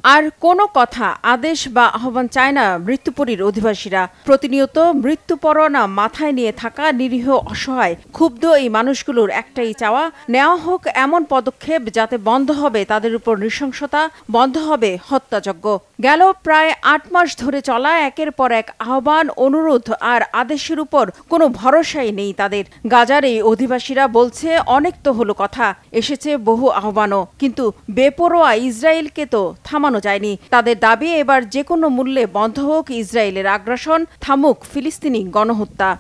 আর কোনো কথা আদেশ বা আহ্বান চায় না মৃত্যুপরীর অধিবাসীরা। প্রতিনিয়ত মৃত্যু পরোয়ানা মাথায় নিয়ে থাকা নিরীহ অসহায় ক্ষুব্ধ এই মানুষগুলোর একটাই চাওয়া, নেওয়া হোক এমন পদক্ষেপ যাতে বন্ধ হবে তাদের উপর নৃশংসতা, বন্ধ হবে হত্যাযজ্ঞ। গেল প্রায় ৮ মাস ধরে চলা একের পর এক আহ্বান, অনুরোধ আর আদেশের উপর কোনো ভরসাই নেই তাদের। গাজার এই অধিবাসীরা বলছে অনেক তো হলো কথা, এসেছে বহু আহ্বানও, কিন্তু বেপরোয়া ইসরায়েলকে তো থামানো যায়নি। তাদের দাবি এবার যে কোনো মূল্যে বন্ধ হোক ইসরায়েলের আগ্রাসন, থামুক ফিলিস্তিনি গণহত্যা।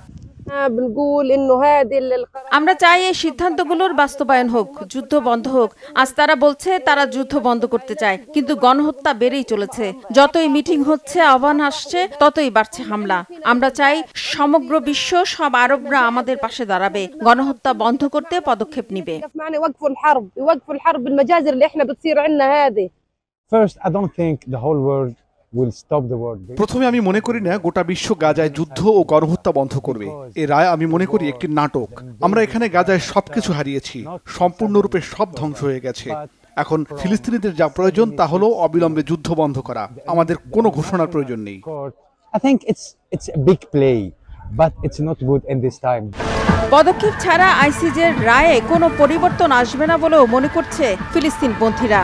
আমরা চাই এই সিদ্ধান্তগুলোর বাস্তবায়ন হোক, যুদ্ধ বন্ধ হোক। আজ তারা বলছে তারা যুদ্ধ বন্ধ করতে চায়, কিন্তু গণহত্যা বেড়েই চলেছে। যতই মিটিং হচ্ছে, আহ্বান আসছে, ততই বাড়ছে হামলা। আমরা চাই সমগ্র বিশ্ব, সব আরবরা আমাদের পাশে দাঁড়াবে, গণহত্যা বন্ধ করতে পদক্ষেপ নিবে। প্রথমে আমি মনে করি না গোটা বিশ্ব গাজায় যুদ্ধ ও গণহত্যা বন্ধ করবে। এ রায় আমি মনে করি একটি নাটক। আমরা এখানে গাজায় সবকিছু হারিয়েছি, সম্পূর্ণরূপে সব ধ্বংস হয়ে গেছে। এখন ফিলিস্তিনিদের যা প্রয়োজন তা হলো অবিলম্বে যুদ্ধ বন্ধ করা। আমাদের কোনো ঘোষণার প্রয়োজন নেই। পদক্ষেপ ছাড়া আইসিজের রায়ে কোনো পরিবর্তন আসবে না বলেও মনে করছে ফিলিস্তিনপন্থীরা।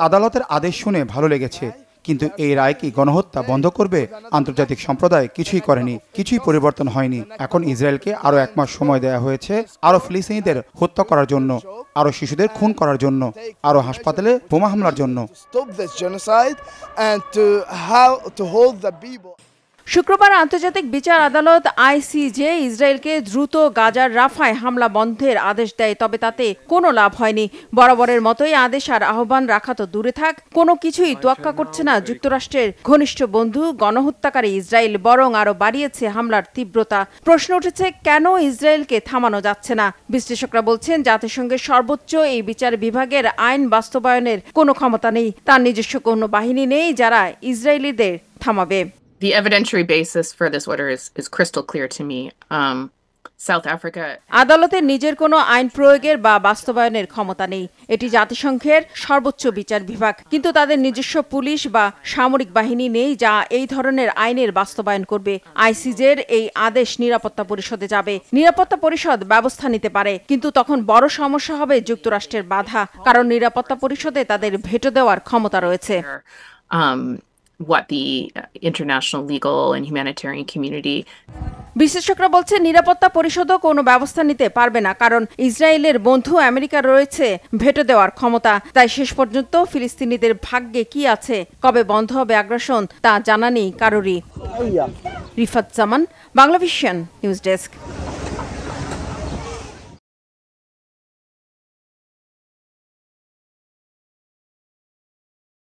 আদালতের আদেশ শুনে ভালো লেগেছে, কিন্তু এই রায় কি গণহত্যা বন্ধ করবে? আন্তর্জাতিক সম্প্রদায় কিছুই করেনি, কিছুই পরিবর্তন হয়নি। এখন ইসরায়েলকে আরো 1 মাস সময় দেওয়া হয়েছে আরো ফিলিস্তিনিদের হত্যা করার জন্য, আরো শিশুদের খুন করার জন্য, আরো হাসপাতালে বোমা হামলার জন্য। শুক্রবার আন্তর্জাতিক বিচার আদালত আইসিজে ইসরায়েলকে দ্রুত গাজার রাফায় হামলা বন্ধের আদেশ দেয়, তবে তাতে কোনো লাভ হয়নি। বরাবরের মতোই আদেশ আর আহ্বান রাখা তো দূরে থাক, কোনো কিছুই তোয়াক্কা করছে না যুক্তরাষ্ট্রের ঘনিষ্ঠ বন্ধু গণহত্যাকারী ইসরায়েল, বরং আরও বাড়িয়েছে হামলার তীব্রতা। প্রশ্ন উঠেছে কেন ইসরায়েলকে থামানো যাচ্ছে না। বিশ্লেষকরা বলছেন জাতিসংঘের সর্বোচ্চ এই বিচার বিভাগের আইন বাস্তবায়নের কোনো ক্ষমতা নেই, তার নিজস্ব কোনো বাহিনী নেই যারা ইসরায়েলিদের থামাবে। The evidentiary basis for this order is crystal clear to me. South Africa. আদালতের নিজের কোনো আইন প্রয়োগের বা বাস্তবায়নের ক্ষমতা নেই। এটি জাতিসংঘের সর্বোচ্চ বিচার বিভাগ, কিন্তু তাদের নিজস্ব পুলিশ বা সামরিক বাহিনী নেই যা এই ধরনের আইনের বাস্তবায়ন করবে। আইসিজের এই আদেশ নিরাপত্তা পরিষদে যাবে। নিরাপত্তা পরিষদ ব্যবস্থা নিতে পারে, কিন্তু তখন বড় সমস্যা হবে যুক্তরাষ্ট্রের বাধা, কারণ নিরাপত্তা পরিষদে তাদের ভেটো দেওয়ার ক্ষমতা রয়েছে। What the international legal and humanitarian community. বিশেষজ্ঞরা বলছেন নিরাপত্তা পরিষদও কোনো ব্যবস্থা নিতে পারবে না, কারণ ইসরায়েলের বন্ধু আমেরিকার রয়েছে ভেটো দেওয়ার ক্ষমতা। তাই শেষ পর্যন্ত ফিলিস্তিনিদের ভাগ্যে কি আছে, কবে বন্ধ হবে আগ্রাসন, তা জানা নেই কারোরই। রিফাত জামান, বাংলাভিশন নিউজ ডেস্ক।